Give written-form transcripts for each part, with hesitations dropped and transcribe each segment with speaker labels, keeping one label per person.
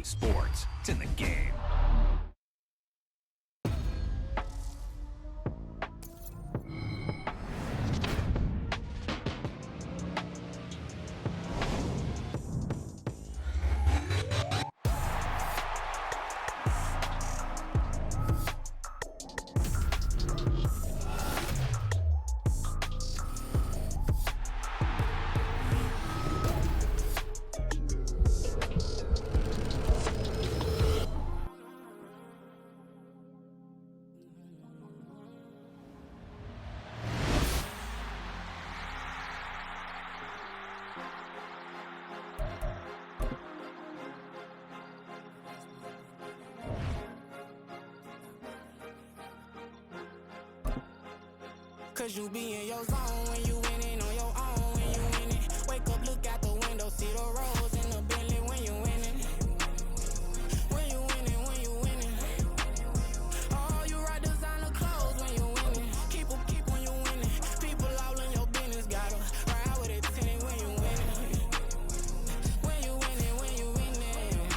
Speaker 1: EA Sports. It's in the game.
Speaker 2: Cause you be in your zone when you winning on your own when you winning. Wake up, look out the window, see the rose in the Bentley when you winning. When you winning, when you winning. Oh, you right designer clothes when you winning. Keep when you winning. People all in your business, gotta ride with it tinted when you winning. When you winning, when you winning.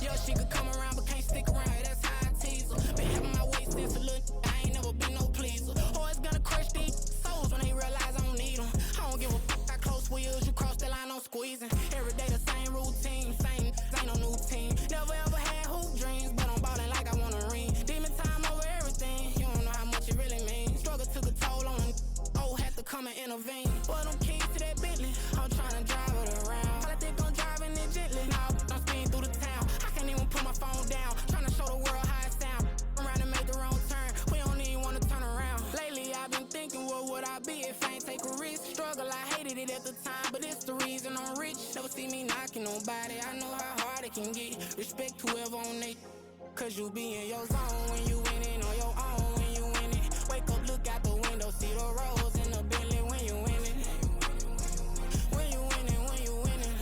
Speaker 2: Yo, she could come around but can't stick around, that's how I tease her. Been having my waist since a little, I ain't never been no pleaser. Always gonna crush these souls when they realize I don't need them. I don't give a fuck how close wheels, you cross the line, I'm squeezing. Every day the same routine, same, ain't no new team. Never ever had hoop dreams, but I'm ballin' like I want a ring. Demon time over everything, you don't know how much it really means. Struggle took a toll on them, had to come and intervene. But I'm keys to that Bentley, I'm tryna drive it around. I think I'm driving it gently, now I'm speeding through the town. I can't even put my phone down, tryna show the world how it sound. Around and make the wrong turn, we don't even wanna turn around. Lately I've been thinking, what would I be if I ain't take a risk? Struggle, I hated it at the time, but it's the reason I'm rich. Never see me knocking nobody, I know how hard it can get. Respect whoever on they, cause you be in your zone when you winning on your own when you winning. Wake up, look out the window, see the rose in the Bentley when you winning. When you winning, when you winning.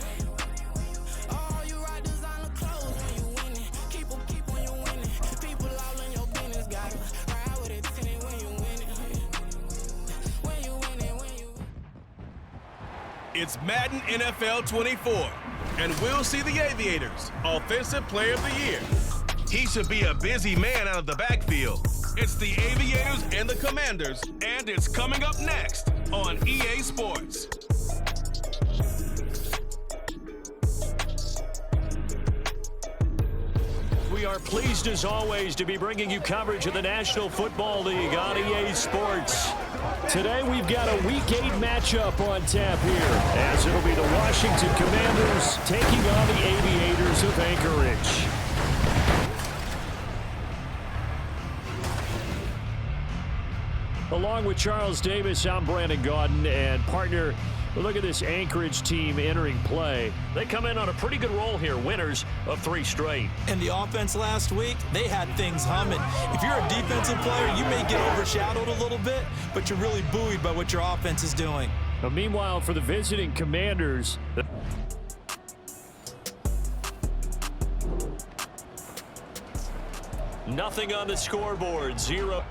Speaker 2: Oh, you right designer clothes when you winning. Keep when you winning. People all in your business, gotta ride with it tinted when you winning. When you winning, when you winning.
Speaker 3: It's Madden NFL 24, and we'll see the Aviators Offensive Player of the Year. He should be a busy man out of the backfield. It's the Aviators and the Commanders, and it's coming up next on EA Sports.
Speaker 4: We are pleased as always to be bringing you coverage of the National Football League on EA Sports. Today we've got a Week 8 matchup on tap here, as it'll be the Washington Commanders taking on the Aviators of Anchorage. Along with Charles Davis, I'm Brandon Gaudin, and partner, look at this Anchorage team entering play. They come in on a pretty good roll here, winners of 3 straight.
Speaker 5: And the offense last week, they had things humming. If you're a defensive player, you may get overshadowed a little bit, but you're really buoyed by what your offense is doing.
Speaker 4: Now, meanwhile, for the visiting Commanders, nothing on the scoreboard, 0.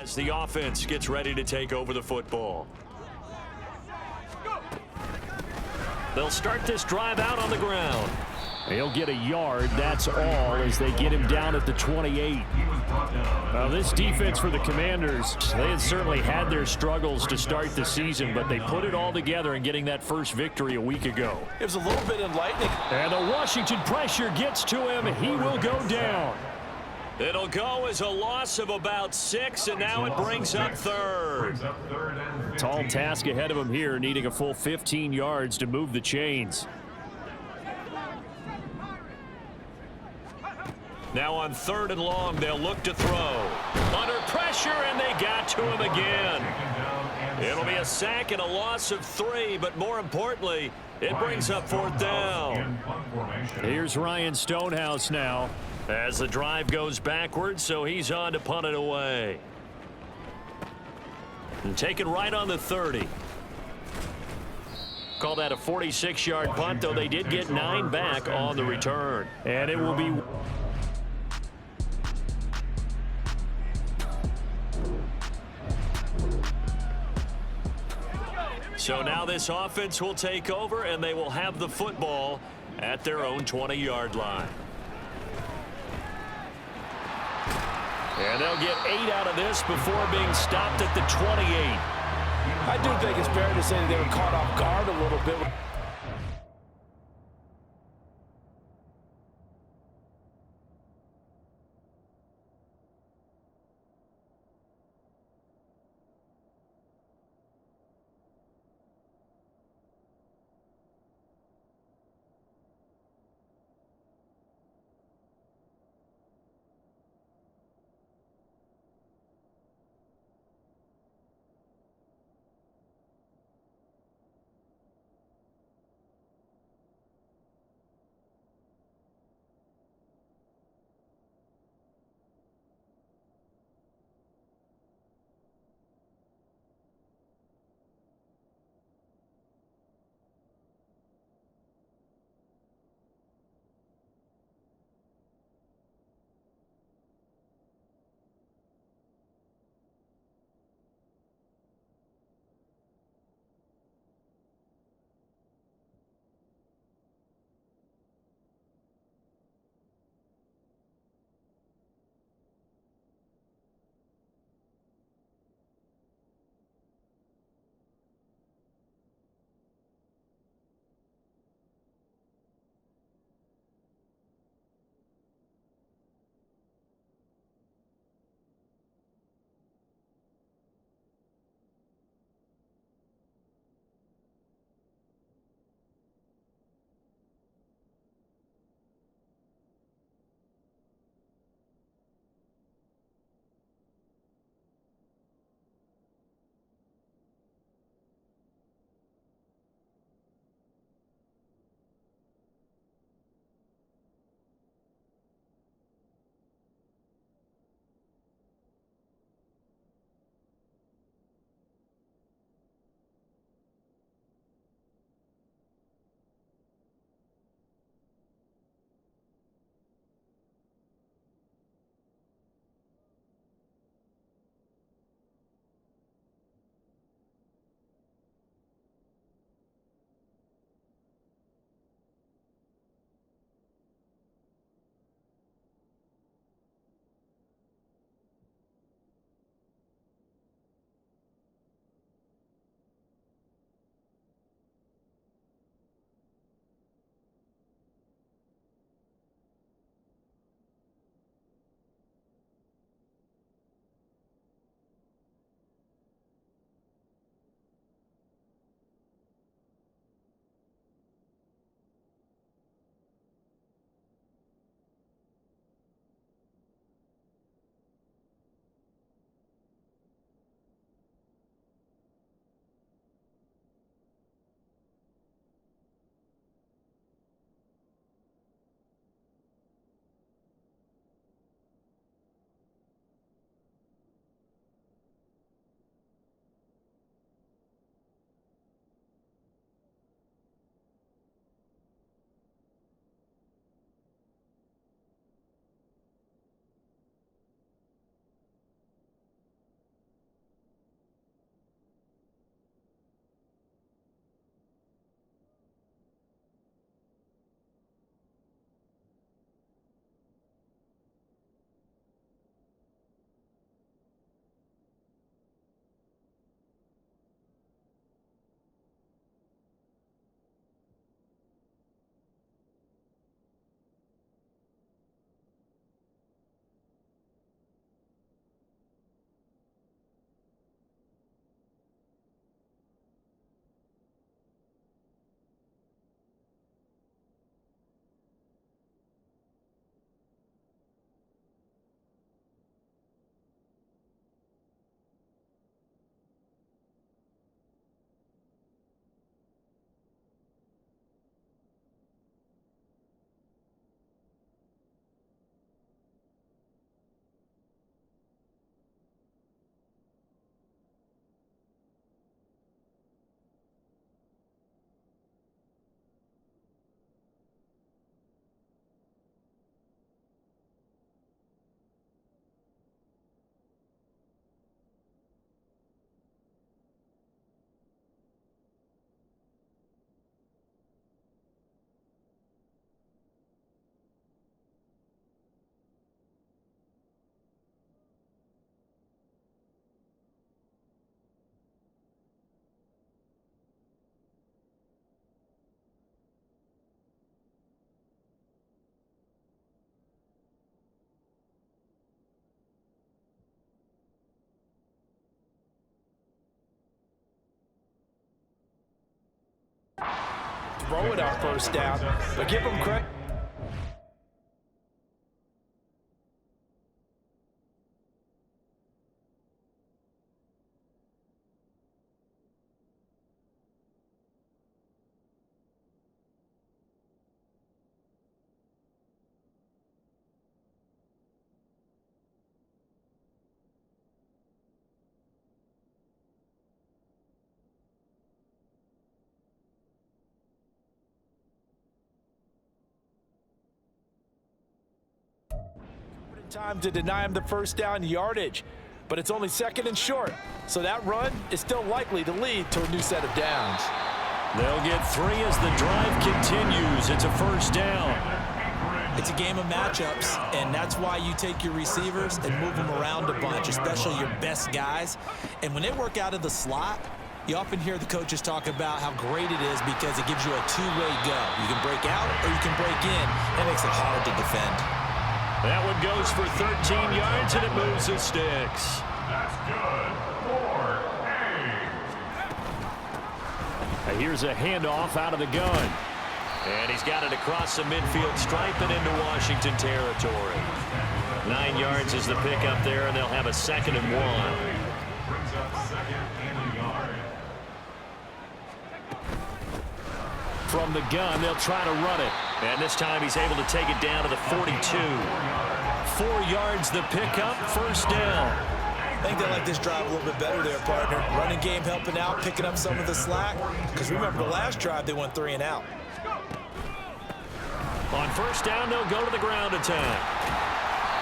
Speaker 4: as the offense gets ready to take over the football. They'll start this drive out on the ground. He'll get a yard, that's all, as they get him down at the 28. Now, this defense for the Commanders, they had certainly had their struggles to start the season, but they put it all together in getting that first victory a week ago.
Speaker 5: It was a little bit enlightening.
Speaker 4: And the Washington pressure gets to him. He will go down. It'll go as a loss of about 6, and now it brings up third. Tall task ahead of him here, needing a full 15 yards to move the chains. Now on 3rd and long, they'll look to throw. Under pressure, and they got to him again. It'll be a sack and a loss of 3, but more importantly, it brings up 4th down. Here's Ryan Stonehouse now as the drive goes backwards, so he's on to punt it away. And taken right on the 30. Call that a 46-yard punt, though they did get 9 back on the return. And it will be... So now this offense will take over, and they will have the football at their own 20-yard line. And they'll get 8 out of this before being stopped at the 28.
Speaker 6: I do think it's fair to say that they were caught off guard a little bit. throw it on first down, but give them credit. Time to deny him the first down yardage, but it's only second and short, so that run is still likely to lead to a new set of downs.
Speaker 4: They'll get 3 as the drive continues. It's a first down.
Speaker 5: It's a game of matchups, and that's why you take your receivers and move them around a bunch, especially your best guys. And when they work out of the slot, you often hear the coaches talk about how great it is because it gives you a two-way go. You can break out or you can break in. That makes it hard to defend.
Speaker 4: That one goes for 13 yards, and it moves the sticks.
Speaker 1: That's good for A.
Speaker 4: Here's a handoff out of the gun. And he's got it across the midfield stripe and into Washington territory. 9 yards is the pickup there, and they'll have a 2nd and 1.
Speaker 1: Brings up 2nd and a yard.
Speaker 4: From the gun, they'll try to run it. And this time he's able to take it down to the 42. 4 yards the pickup, first down.
Speaker 5: I think they like this drive a little bit better there, partner. Running game helping out, picking up some of the slack. Because remember, the last drive they went 3 and out.
Speaker 4: On first down, they'll go to the ground attack.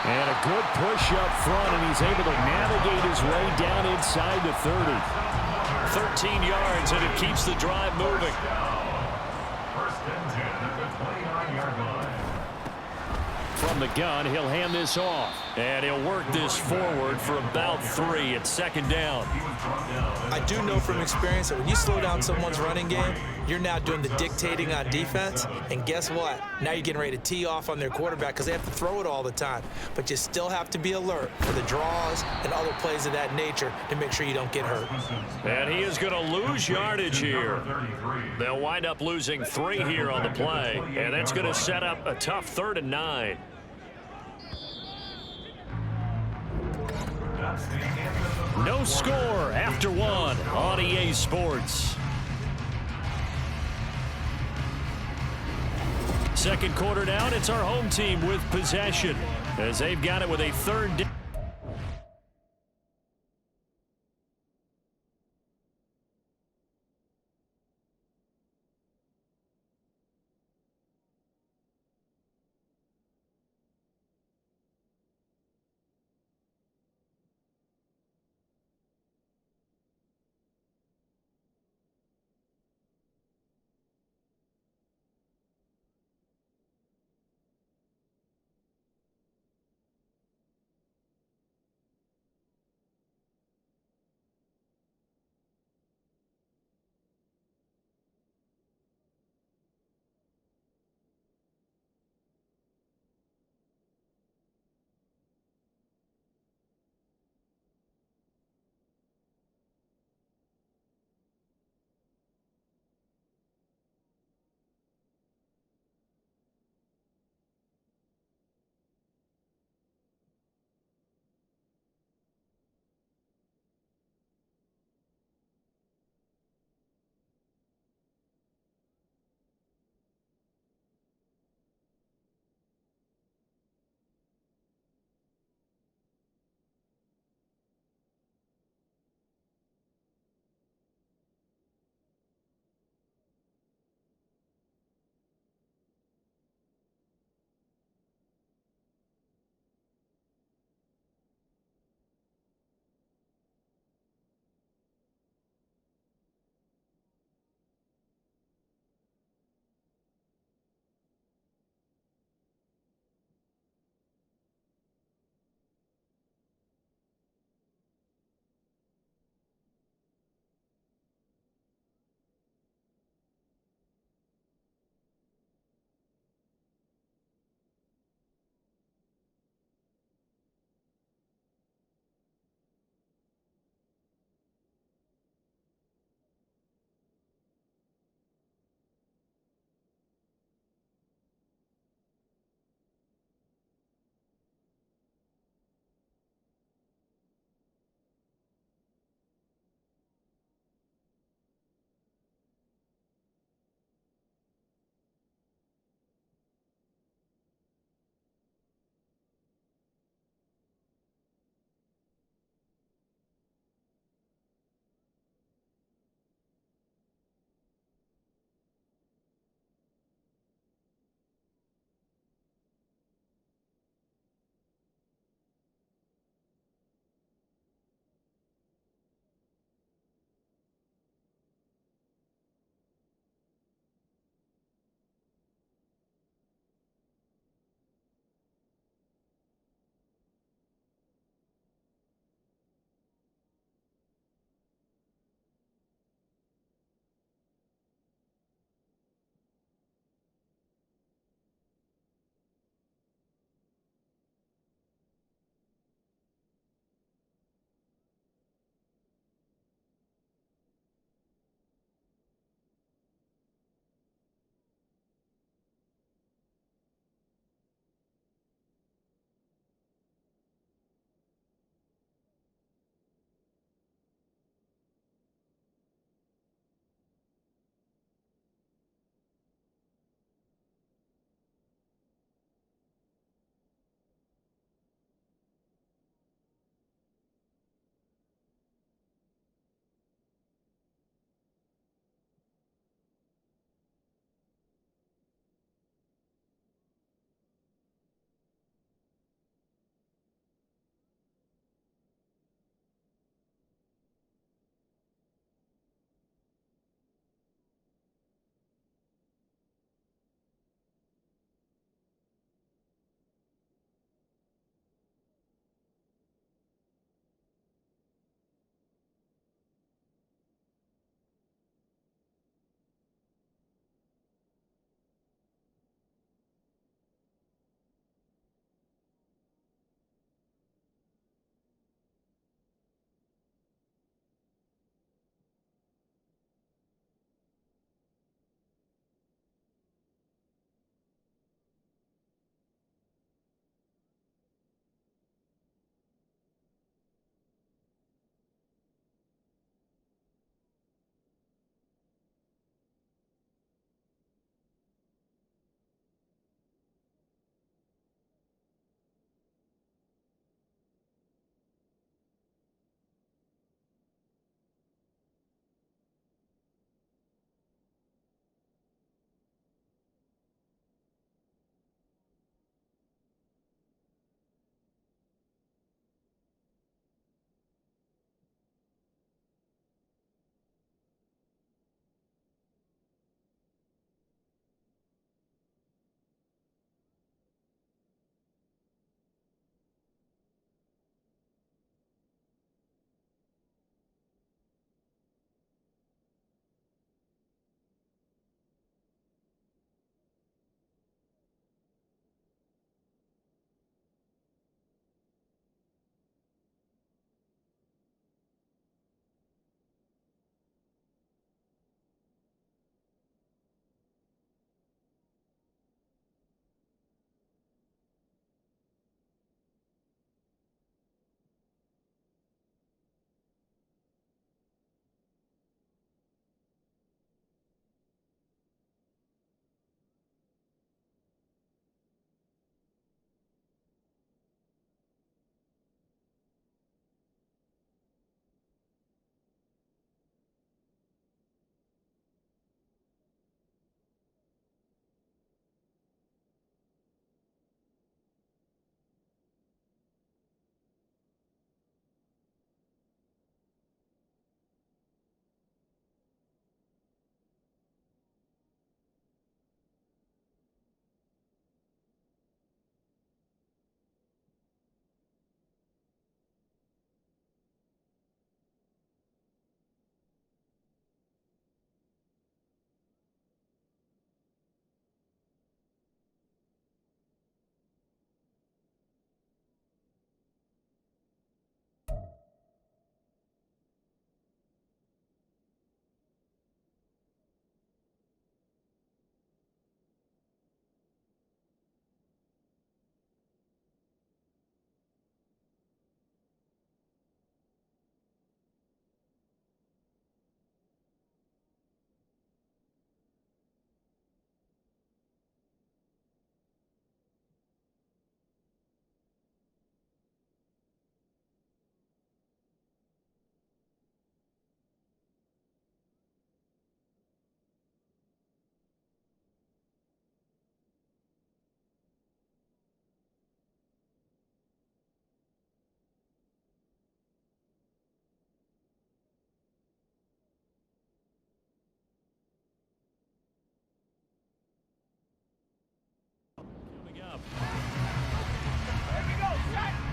Speaker 4: And a good push up front, and he's able to navigate his way down inside the 30. 13 yards, and it keeps the drive moving.
Speaker 1: First and 10 at the 29-yard line.
Speaker 4: From the gun, he'll hand this off. And he'll work this forward for about 3 at 2nd down.
Speaker 5: I do know from experience that when you slow down someone's running game, you're now doing the dictating on defense. And guess what? Now you're getting ready to tee off on their quarterback because they have to throw it all the time. But you still have to be alert for the draws and other plays of that nature to make sure you don't get hurt.
Speaker 4: And he is going to lose yardage here. They'll wind up losing 3 here on the play. And that's going to set up a tough 3rd and 9. No score after 1 on EA Sports. Second quarter down, it's our home team with possession as they've got it with a 3rd down.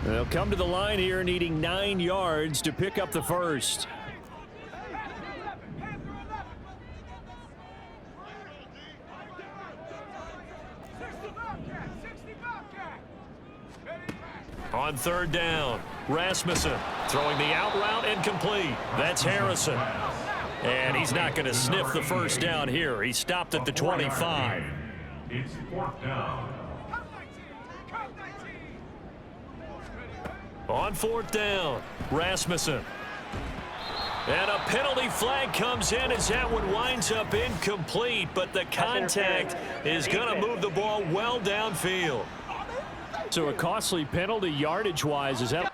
Speaker 4: They'll come to the line here needing 9 yards to pick up the first. On third down, Rasmussen throwing the out route incomplete. That's Harrison. And he's not going to sniff the first down here. He stopped at the 25.
Speaker 1: It's fourth down.
Speaker 4: On fourth down, Rasmussen. And a penalty flag comes in as that one winds up incomplete, but the contact is going to move the ball well downfield. So a costly penalty yardage-wise. Is that...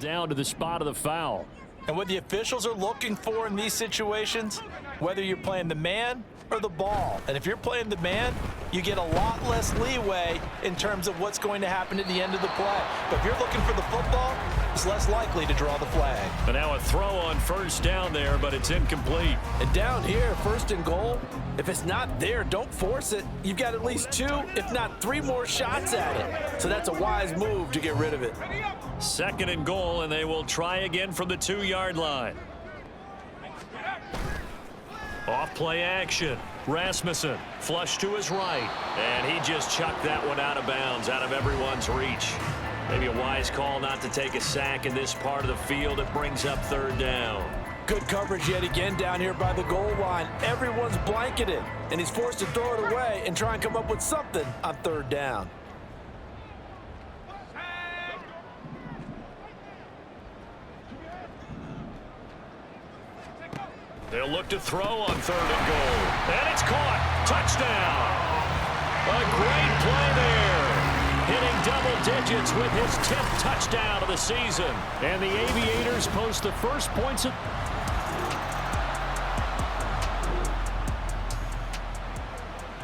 Speaker 4: down to the spot of the foul.
Speaker 6: And what the officials are looking for in these situations, whether you're playing the man or the ball. And if you're playing the man, you get a lot less leeway in terms of what's going to happen at the end of the play. But if you're looking for the football, it's less likely to draw the flag.
Speaker 4: But now a throw on first down there, but it's incomplete.
Speaker 6: And down here, first and goal, if it's not there, don't force it. You've got at least 2, if not 3 more shots at it. So that's a wise move to get rid of it.
Speaker 4: Second and goal, and they will try again from the 2-yard line. Off play action. Rasmussen flush to his right, and he just chucked that one out of bounds, out of everyone's reach. Maybe a wise call not to take a sack in this part of the field. It brings up third down.
Speaker 6: Good coverage yet again down here by the goal line. Everyone's blanketed, and he's forced to throw it away and try and come up with something on third down.
Speaker 4: They'll look to throw on third and goal. And it's caught. Touchdown. A great play there. Hitting double digits with his 10th touchdown of the season. And the Aviators post the first points of...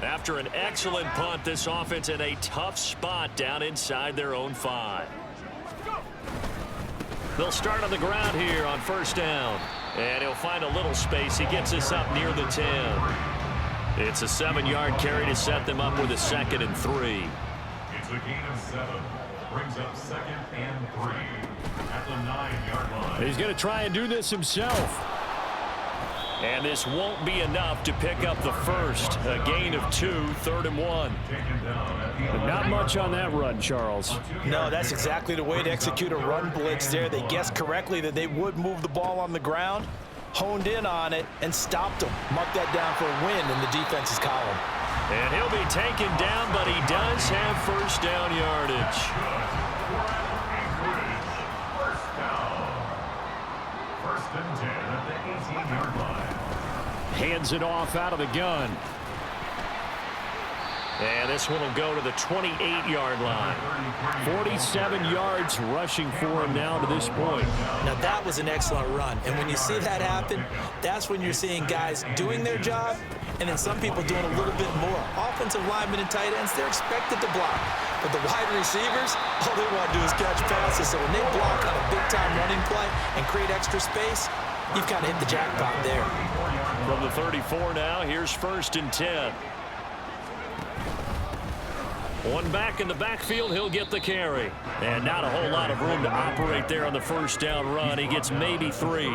Speaker 4: After an excellent punt, this offense in a tough spot down inside their own 5. They'll start on the ground here on first down. And he'll find a little space. He gets us up near the 10. It's a 7-yard carry to set them up with a 2nd and 3.
Speaker 1: It's a gain of 7. Brings up 2nd and 3 at the 9-yard line.
Speaker 4: He's going to try and do this himself. And this won't be enough to pick up the first. A gain of 2, 3rd and 1. But not much on that run, Charles.
Speaker 6: No, that's exactly the way to execute a run blitz there. They guessed correctly that they would move the ball on the ground, honed in on it, and stopped them. Mark that down for a win in the defense's column.
Speaker 4: And he'll be taken down, but he does have first down yardage.
Speaker 1: First down. 1st and 10 at the 18-yard line.
Speaker 4: Hands it off out of the gun. And this one will go to the 28-yard line. 47 yards rushing for him now to this point.
Speaker 5: Now that was an excellent run. And when you see that happen, that's when you're seeing guys doing their job and then some people doing a little bit more. Offensive linemen and tight ends, they're expected to block. But the wide receivers, all they want to do is catch passes. So when they block on a big-time running play and create extra space, you've kind of hit the jackpot there.
Speaker 4: From the 34 now, here's 1st and 10. One back in the backfield, he'll get the carry. And not a whole lot of room to operate there on the first down run. He gets maybe 3.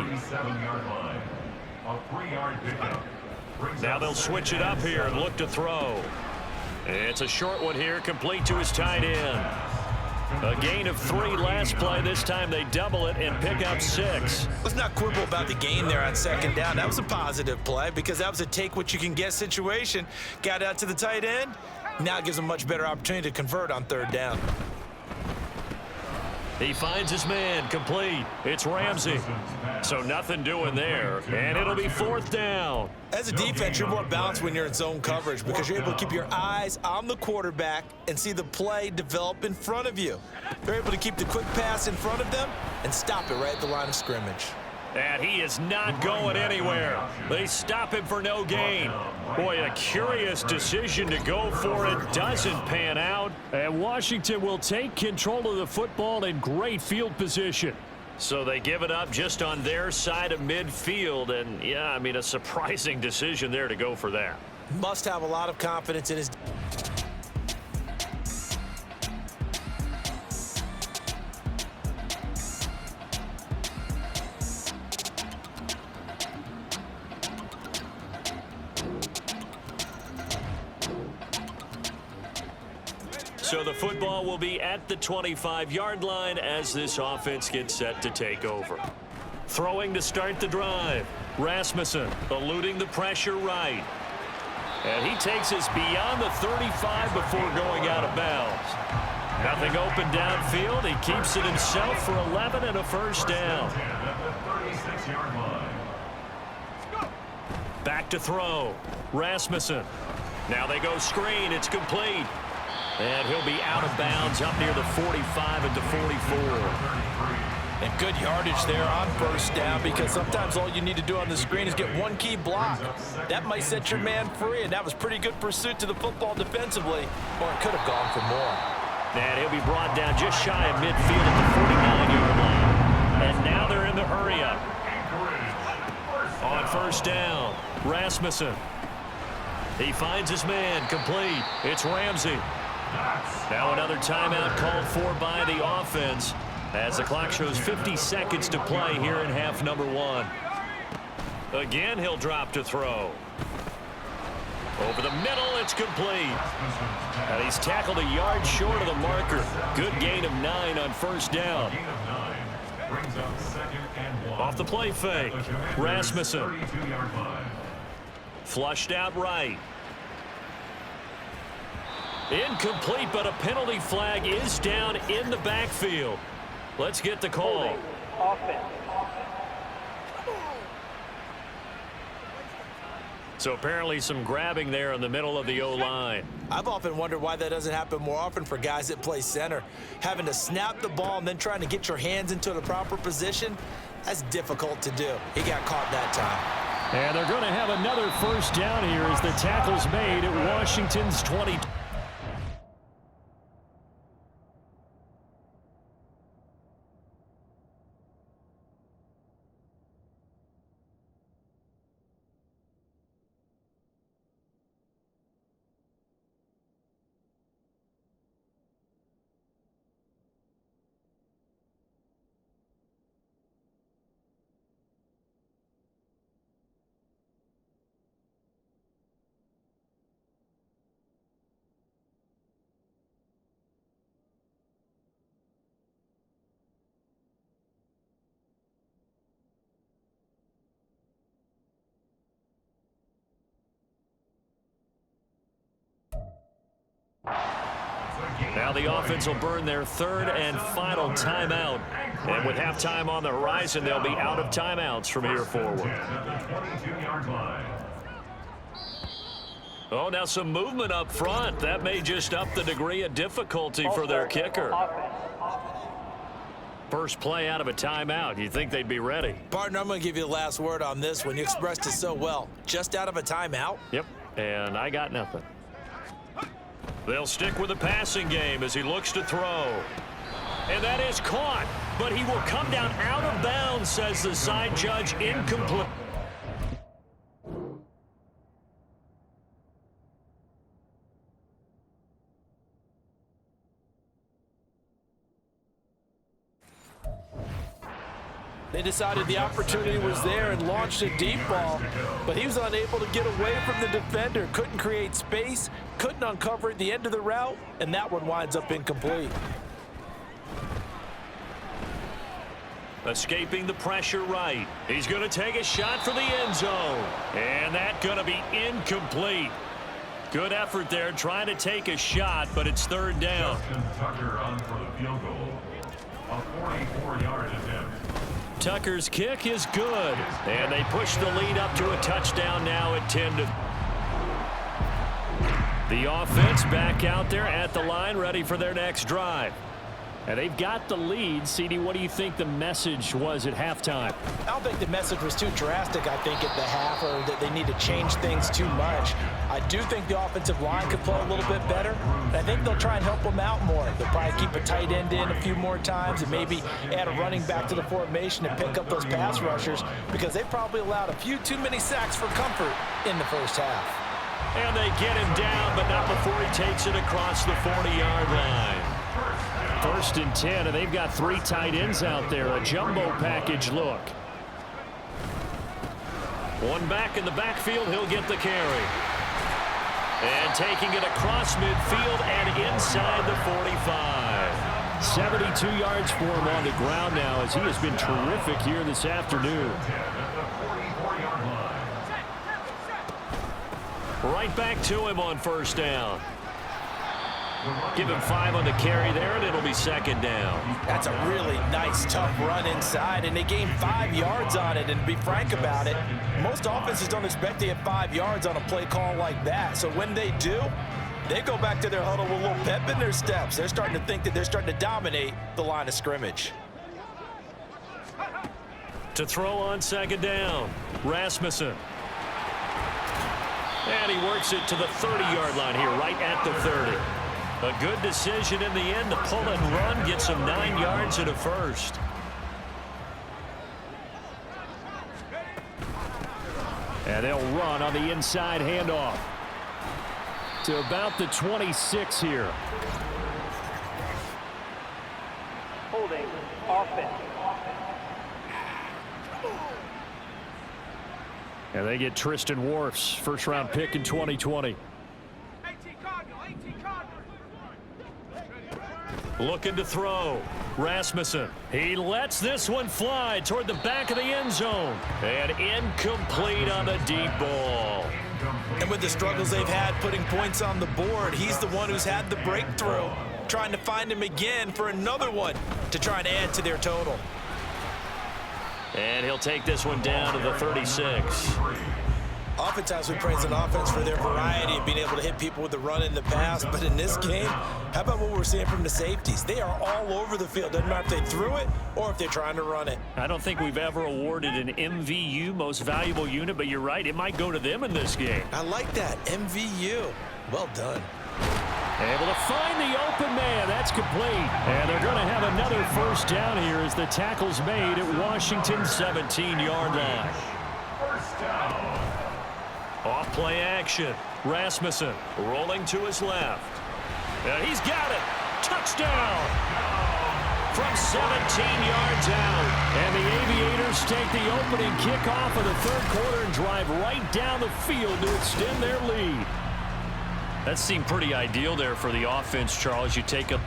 Speaker 4: Now they'll switch it up here and look to throw. It's a short one here, complete to his tight end. A gain of 3 last play. This time they double it and pick up 6.
Speaker 6: Let's not quibble about the gain there on 2nd down. That was a positive play because that was a take-what-you-can-get situation. Got out to the tight end. Now it gives him a much better opportunity to convert on 3rd down.
Speaker 4: He finds his man, complete. It's Ramsey. So nothing doing there, and it'll be 4th down.
Speaker 6: As a defense, you're more balanced when you're in zone coverage because you're able to keep your eyes on the quarterback and see the play develop in front of you. They're able to keep the quick pass in front of them and stop it right at the line of scrimmage.
Speaker 4: And he is not going anywhere. They stop him for no gain. Boy, a curious decision to go for it. Doesn't pan out. And Washington will take control of the football in great field position. So they give it up just on their side of midfield. And, yeah, I mean, a surprising decision there to go for that.
Speaker 5: Must have a lot of confidence in his...
Speaker 4: So the football will be at the 25-yard line as this offense gets set to take over. Throwing to start the drive. Rasmussen eluding the pressure right. And he takes us beyond the 35 before going out of bounds. Nothing open downfield. He keeps it himself for 11 and a first down. Back to throw. Rasmussen. Now they go screen. It's complete. And he'll be out of bounds up near the 45 and to 44.
Speaker 6: And good yardage there on first down, because sometimes all you need to do on the screen is get one key block. That might set your man free, and that was pretty good pursuit to the football defensively, or it could have gone for more.
Speaker 4: And he'll be brought down just shy of midfield at the 49-yard line. And now they're in the hurry-up. On first down, Rasmussen. He finds his man, complete. It's Ramsey. Now another timeout called for by the offense as the clock shows 50 seconds to play here in half number one. Again, he'll drop to throw. Over the middle, it's complete. And he's tackled a yard short of the marker. Good gain of 9 on first down. Off the play fake, Rasmussen. Flushed out right. Incomplete, but a penalty flag is down in the backfield. Let's get the call. So apparently some grabbing there in the middle of the O-line.
Speaker 5: I've often wondered why that doesn't happen more often for guys that play center. Having to snap the ball and then trying to get your hands into the proper position, that's difficult to do. He got caught that time.
Speaker 4: And they're going to have another first down here as the tackle's made at Washington's 20. Now the offense will burn their third and final timeout. And with halftime on the horizon, they'll be out of timeouts from here forward. Oh, now some movement up front. That may just up the degree of difficulty for their kicker. First play out of a timeout. You'd think they'd be ready.
Speaker 5: Partner, I'm going to give you the last word on this one. You expressed it so well. Just out of a timeout?
Speaker 4: Yep, and I got nothing. They'll stick with the passing game as he looks to throw. And that is caught, but he will come down out of bounds, says the side judge, incomplete.
Speaker 6: They decided the opportunity was there and launched a deep ball, but he was unable to get away from the defender, couldn't create space, couldn't uncover at the end of the route, and that one winds up incomplete.
Speaker 4: Escaping the pressure right. He's going to take a shot for the end zone. And that's going to be incomplete. Good effort there trying to take a shot, but it's third down.
Speaker 1: Justin Tucker on for the field goal. A 44-yard attempt.
Speaker 4: Tucker's kick is good. And they push the lead up to a touchdown now at 10-0. The offense back out there at the line, ready for their next drive. And they've got the lead. CD, what do you think the message was at halftime?
Speaker 6: I don't think the message was too drastic, I think, at the half, or that they need to change things too much. I do think the offensive line could play a little bit better, and I think they'll try and help them out more. They'll probably keep a tight end in a few more times and maybe add a running back to the formation and pick up those pass rushers, because they probably allowed a few too many sacks for comfort in the first half.
Speaker 4: And they get him down, but not before he takes it across the 40-yard line. 1st and 10, and they've got 3 tight ends out there. A jumbo package look. One back in the backfield, he'll get the carry. And taking it across midfield and inside the 45. 72 yards for him on the ground now, as he has been terrific here this afternoon. Right back to him on 1st down. Give him 5 on the carry there, and it'll be 2nd down.
Speaker 6: That's a really nice, tough run inside, and they gained 5 yards on it. And to be frank about it, most offenses don't expect to get 5 yards on a play call like that. So when they do, they go back to their huddle with a little pep in their steps. They're starting to think that they're starting to dominate the line of scrimmage.
Speaker 4: To throw on 2nd down, Rasmussen. And he works it to the 30-yard line here, right at the 30. A good decision in the end. The pull and run gets him 9 yards and a first. And they'll run on the inside handoff to about the 26 here.
Speaker 7: Holding offense.
Speaker 4: And they get Tristan Wirfs, 1st-round pick in 2020. Looking to throw. Rasmussen. He lets this one fly toward the back of the end zone. And incomplete on the deep ball.
Speaker 6: And with the struggles they've had putting points on the board, he's the one who's had the breakthrough, trying to find him again for another one to try and add to their total.
Speaker 4: And he'll take this one down to the 36.
Speaker 6: Oftentimes we praise an offense for their variety of being able to hit people with the run in the pass, but in this game, how about what we're seeing from the safeties? They are all over the field. Doesn't matter if they threw it or if they're trying to run it.
Speaker 4: I don't think we've ever awarded an MVU, most valuable unit, but you're right, it might go to them in this game.
Speaker 6: I like that, MVU. Well done.
Speaker 4: Able to find the open man. That's complete. And they're going to have another 1st down here as the tackle's made at Washington's 17-yard line.
Speaker 1: 1st down.
Speaker 4: Off play action. Rasmussen rolling to his left. And he's got it. Touchdown. From 17 yards out. And the Aviators take the opening kickoff of the 3rd quarter and drive right down the field to extend their lead. That seemed pretty ideal there for the offense, Charles. You take a...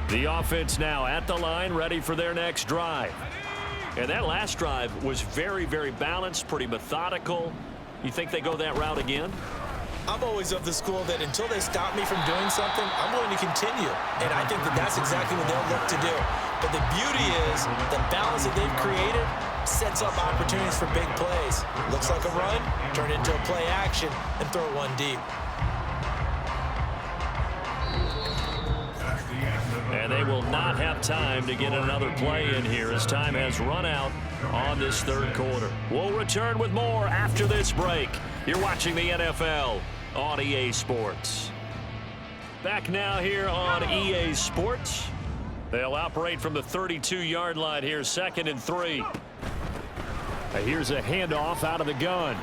Speaker 4: The offense now at the line, ready for their next drive. And that last drive was very, very balanced, pretty methodical. You think they go that route again?
Speaker 6: I'm always of the school that until they stop me from doing something, I'm willing to continue. And I think that that's exactly what they'll look to do. But the beauty is the balance that they've created sets up opportunities for big plays. Looks like a run, turn it into a play action, and throw one deep.
Speaker 4: And they will not have time to get another play in here as time has run out on this 3rd quarter. We'll return with more after this break. You're watching the NFL on EA Sports. Back now here on EA Sports. They'll operate from the 32-yard line here, 2nd and 3. Here's a handoff out of the gun.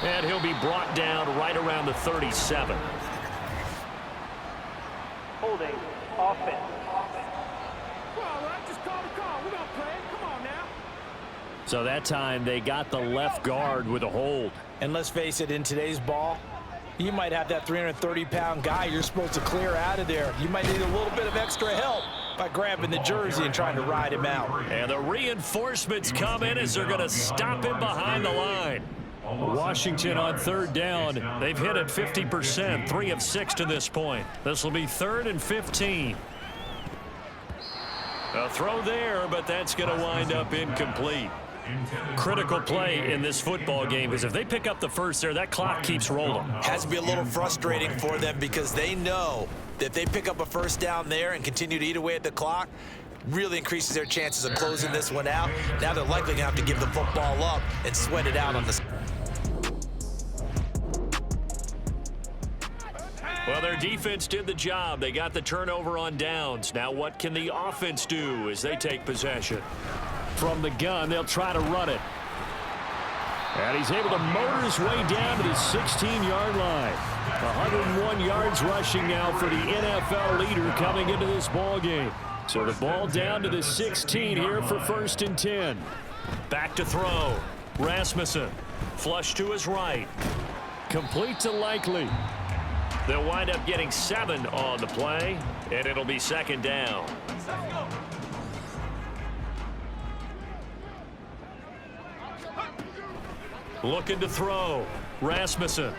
Speaker 4: And he'll be brought down right around the 37.
Speaker 7: Holding offense.
Speaker 4: So that time they got the left guard with a hold.
Speaker 6: And let's face it, in today's ball, you might have that 330-pound guy you're supposed to clear out of there. You might need a little bit of extra help by grabbing the jersey and trying to ride him out.
Speaker 4: And the reinforcements come in as they're going to stop him behind the line. Washington on 3rd down. They've hit it 50%, 3 of 6 to this point. This will be 3rd and 15. A throw there, but that's going to wind up incomplete. Critical play in this football game, because if they pick up the first there, that clock keeps rolling.
Speaker 5: Has to be a little frustrating for them because they know that if they pick up a first down there and continue to eat away at the clock, really increases their chances of closing this one out. Now they're likely going to have to give the football up and sweat it out on the.
Speaker 4: Well, their defense did the job. They got the turnover on downs. Now what can the offense do as they take possession? From the gun, they'll try to run it. And he's able to motor his way down to the 16-yard line. 101 yards rushing now for the NFL leader coming into this ball game. So the ball down to the 16 here for 1st and 10. Back to throw. Rasmussen. Flush to his right. Complete to Likely. They'll wind up getting 7 on the play, and it'll be 2nd down. Looking to throw. Rasmussen.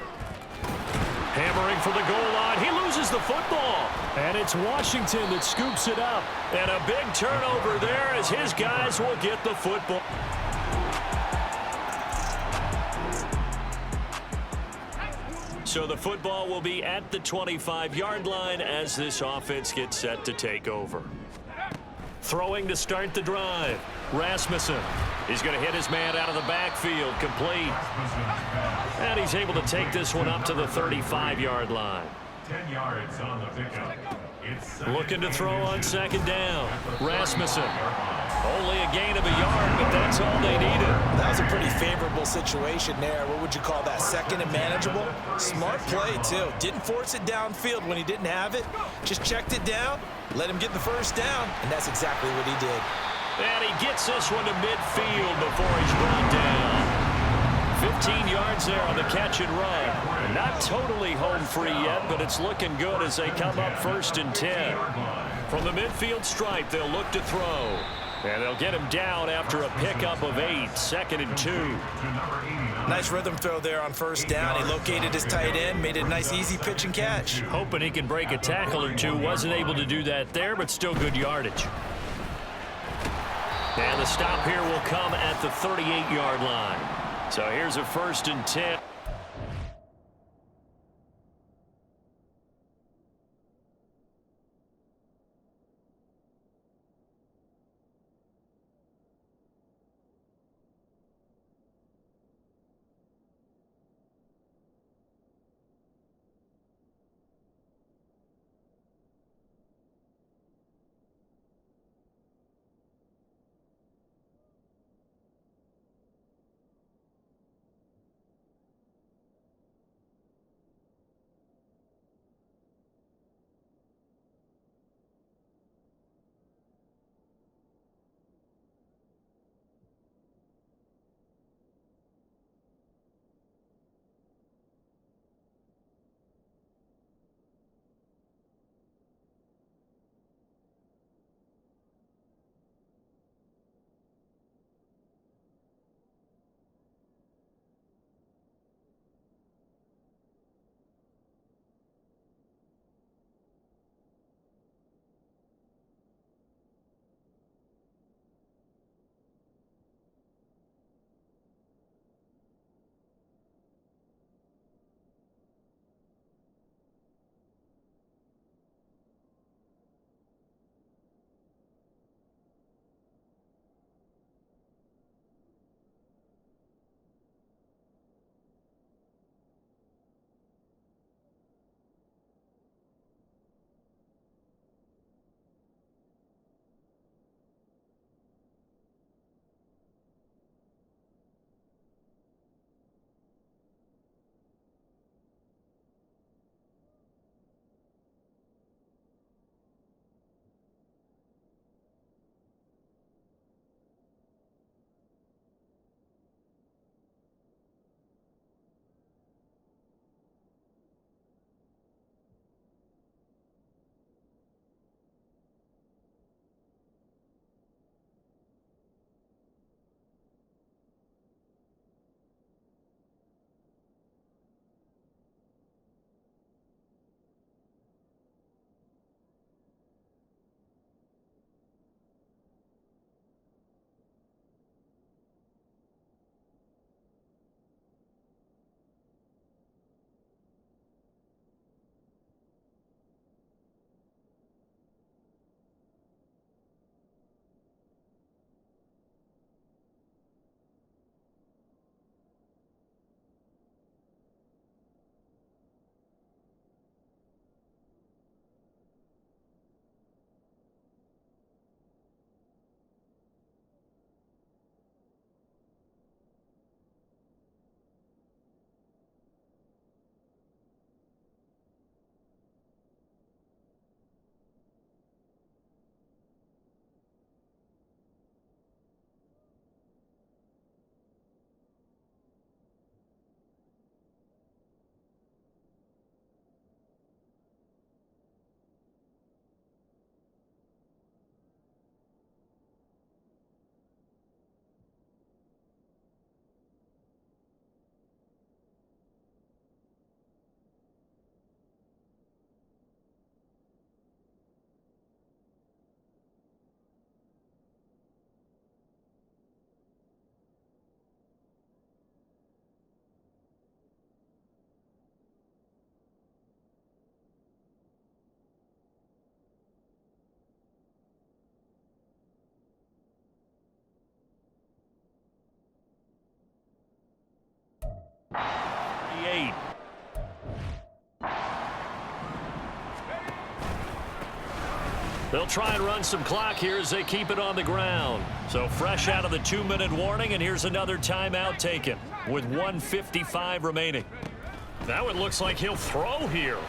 Speaker 4: Hammering for the goal line. He loses the football. And it's Washington that scoops it up. And a big turnover there as his guys will get the football. So the football will be at the 25-yard line as this offense gets set to take over. Throwing to start the drive. Rasmussen. He's going to hit his man out of the backfield. Complete. And he's able to take this one up to the 35-yard line.
Speaker 1: 10 yards on the pickup.
Speaker 4: Looking to throw on 2nd down. Rasmussen. Only a gain of a yard, but that's all they needed.
Speaker 5: That was a pretty favorable situation there. What would you call that? 2nd and manageable? Smart play, too. Didn't force it downfield when he didn't have it. Just checked it down, let him get the first down, and that's exactly what he did.
Speaker 4: And he gets this one to midfield before he's brought down. 15 yards there on the catch and run. Not totally home free yet, but it's looking good as they come up 1st and 10. From the midfield stripe, they'll look to throw. And they'll get him down after a pickup of 8, 2nd and 2.
Speaker 5: Nice rhythm throw there on 1st down. He located his tight end, made it a nice easy pitch and catch.
Speaker 4: Hoping he can break a tackle or two. Wasn't able to do that there, but still good yardage. And the stop here will come at the 38-yard line. So here's a 1st and 10. 38. They'll try and run some clock here as they keep it on the ground. So fresh out of the 2-minute warning, and here's another timeout taken with 1:55 remaining. Now it looks like he'll throw here.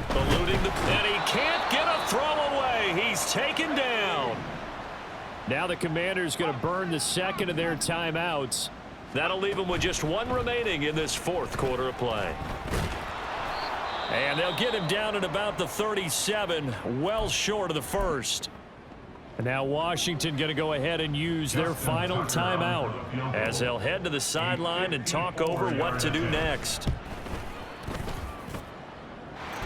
Speaker 4: Eluding the... And he can't get a throw away. He's taken down. Now the Commanders going to burn the second of their timeouts. That'll leave them with just one remaining in this fourth quarter of play. And they'll get him down at about the 37, well short of the first. And now Washington going to go ahead and use their final timeout as they'll head to the sideline and talk over what to do next.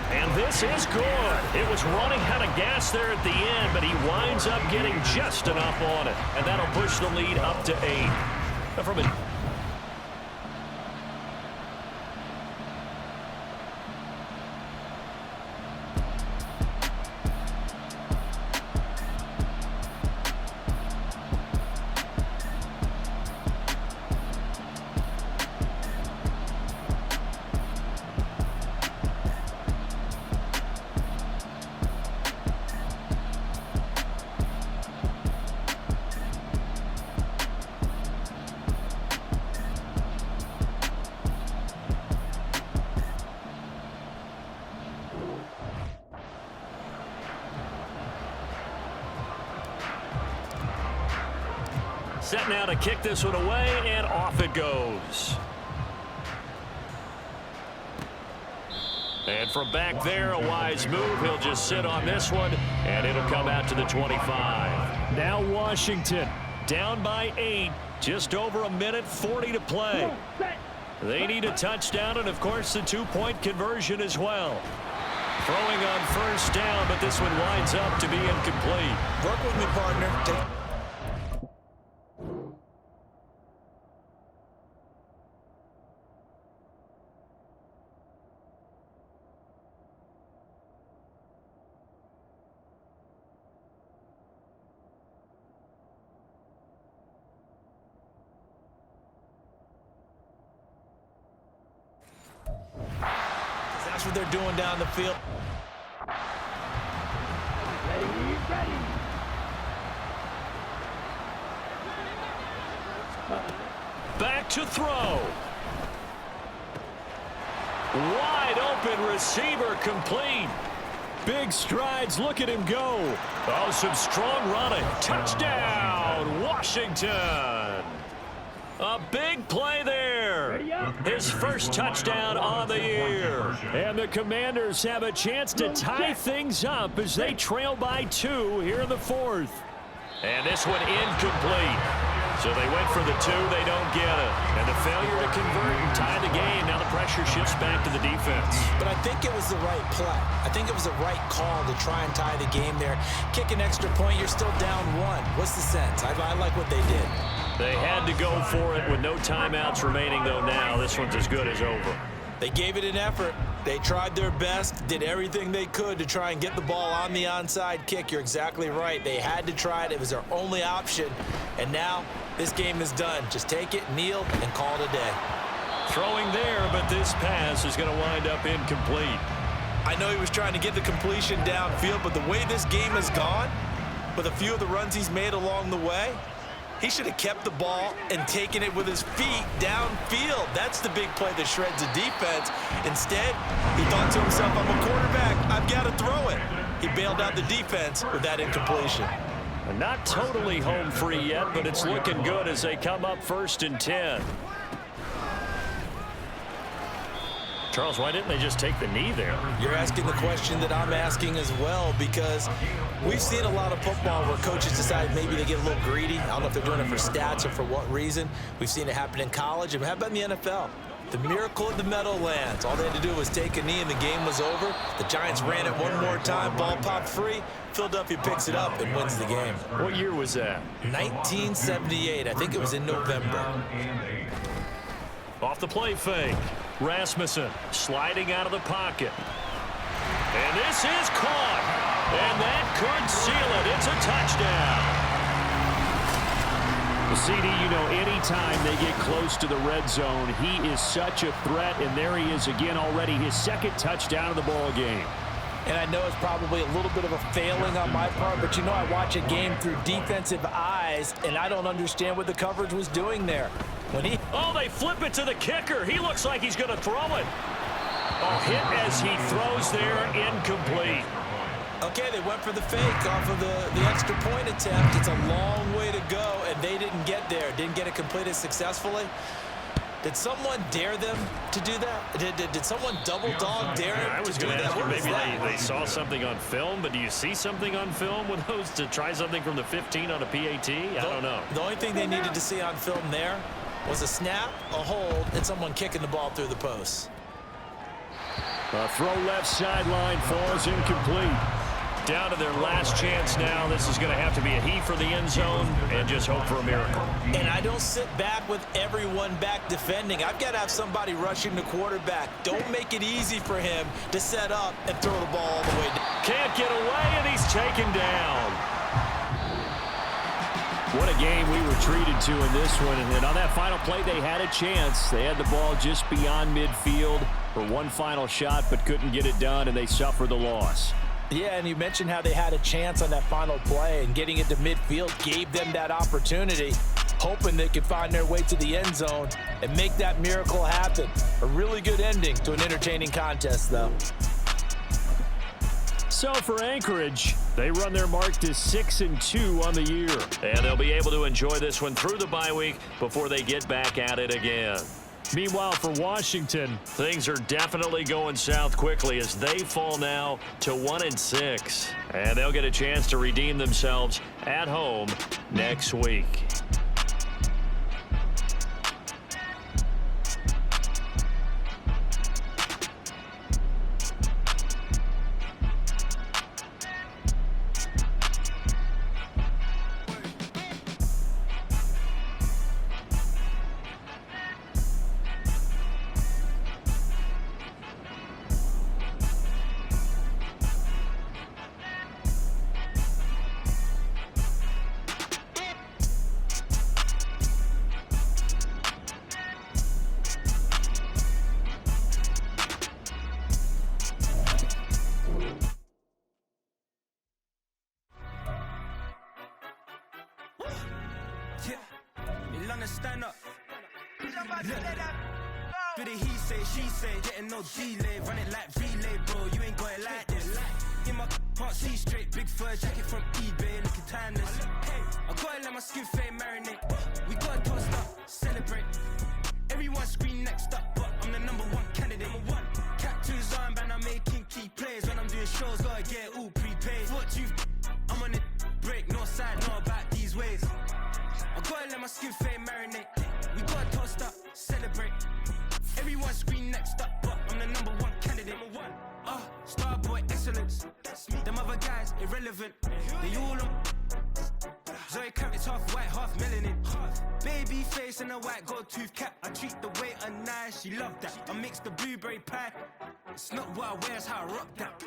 Speaker 4: And this is good. It was running out of gas there at the end, but he winds up getting just enough on it. And that'll push the lead up to 8. From a set now to kick this one away, and off it goes. And from back there, a wise move. He'll just sit on this one, and it'll come out to the 25. Now Washington down by 8, just over 1:40 to play. They need a touchdown and, of course, the 2-point conversion as well. Throwing on first down, but this one winds up to be incomplete.
Speaker 5: Work with me, partner. That's what they're doing down the field.
Speaker 4: Back to throw. Wide open receiver complete. Big strides. Look at him go. Oh, some strong running. Touchdown, Washington. A big play there. His first touchdown on the year. And the Commanders have a chance to tie things up as they trail by 2 here in the fourth. And this one incomplete. So they went for the 2. They don't get it. And the failure to convert and tie the game. Now the pressure shifts back to the defense.
Speaker 5: But I think it was the right play. I think it was the right call to try and tie the game there. Kick an extra point. You're still down 1. What's the sense? I like what they did.
Speaker 4: They had to go for it with no timeouts remaining, though. Now this one's as good as over.
Speaker 5: They gave it an effort. They tried their best, did everything they could to try and get the ball on the onside kick. You're exactly right. They had to try it. It was their only option. And now this game is done. Just take it, kneel, and call it a day.
Speaker 4: Throwing there, but this pass is going to wind up incomplete.
Speaker 5: I know he was trying to get the completion downfield, but the way this game has gone, with a few of the runs he's made along the way, he should have kept the ball and taken it with his feet downfield. That's the big play that shreds the defense. Instead, he thought to himself, I'm a quarterback. I've got to throw it. He bailed out the defense with that incompletion.
Speaker 4: Not totally home free yet, but it's looking good as they come up 1st and 10. Charles, why didn't they just take the knee there?
Speaker 5: You're asking the question that I'm asking as well, because we've seen a lot of football where coaches decide maybe they get a little greedy. I don't know if they're doing it for stats or for what reason. We've seen it happen in college, and how about in the NFL? The miracle of the Meadowlands. All they had to do was take a knee and the game was over. The Giants ran it one more time, ball popped free. Philadelphia picks it up and wins the game.
Speaker 4: What year was that?
Speaker 5: 1978. I think it was in November.
Speaker 4: Off the play fake. Rasmussen sliding out of the pocket. And this is caught. And that could seal it. It's a touchdown. Well, CD, you know, anytime they get close to the red zone, he is such a threat, and there he is again already, his second touchdown of the ball game.
Speaker 6: And I know it's probably a little bit of a failing on my part, but you know I watch a game through defensive eyes, and I don't understand what the coverage was doing there.
Speaker 4: Oh, they flip it to the kicker. He looks like he's going to throw it. Oh, hit as he throws there, incomplete.
Speaker 5: Okay, they went for the fake off of the extra point attempt. It's a long way to go, and they didn't get there. Didn't get it completed successfully. Did someone dare them to do that? Did someone double dog dare
Speaker 4: I
Speaker 5: them
Speaker 4: was
Speaker 5: to do
Speaker 4: going to
Speaker 5: that?
Speaker 4: ask you,
Speaker 5: What was
Speaker 4: maybe
Speaker 5: that?
Speaker 4: they saw something on film, but do you see something on film with those to try something from the 15 on a PAT? I don't know.
Speaker 5: The only thing they needed to see on film there was a snap, a hold, and someone kicking the ball through the post.
Speaker 4: A throw left sideline falls incomplete. Down to their last chance now. This is going to have to be a heave for the end zone and just hope for a miracle.
Speaker 5: And I don't sit back with everyone back defending. I've got to have somebody rushing the quarterback. Don't make it easy for him to set up and throw the ball all the way down.
Speaker 4: Can't get away, and he's taken down. What a game we were treated to in this one. And on that final play, they had a chance. They had the ball just beyond midfield for one final shot, but couldn't get it done, and they suffer the loss.
Speaker 6: Yeah, and you mentioned how they had a chance on that final play, and getting it to midfield gave them that opportunity, hoping they could find their way to the end zone and make that miracle happen. A really good ending to an entertaining contest, though.
Speaker 4: So for Anchorage, they run their mark to 6-2 on the year. And they'll be able to enjoy this one through the bye week before they get back at it again. Meanwhile, for Washington, things are definitely going south quickly as they fall now to 1-6. And they'll get a chance to redeem themselves at home next week.
Speaker 8: Stand up. Do the he say, she say, getting no delay, run it like relay, bro. You ain't got it like this. In my can't see straight, big fur jacket from eBay, looking timeless. I gotta let my skin fade marinate. We gotta toast up, celebrate. Everyone scream next up, but I'm the #1 candidate. Captain's armband, I'm making key plays. When I'm doing shows, gotta get all prepaid. What you? I'm on it, break, no side, know about these ways. I gotta let my skin fade marinate. We gotta toast up, celebrate. Everyone scream next up, but I'm the #1 candidate. Starboy excellence. Them other guys irrelevant. They all on. Zoe Kravitz half white, half melanin. Baby face and a white gold tooth cap. I treat the waiter nice, she love that. I mix the blueberry pie. It's not what I wear, it's how I rock that.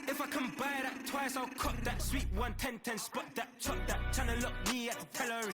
Speaker 8: If I can buy that twice, I'll cop that. Sweet 1, 10, 10, spot that, chop that. Tryna lock me at the teller.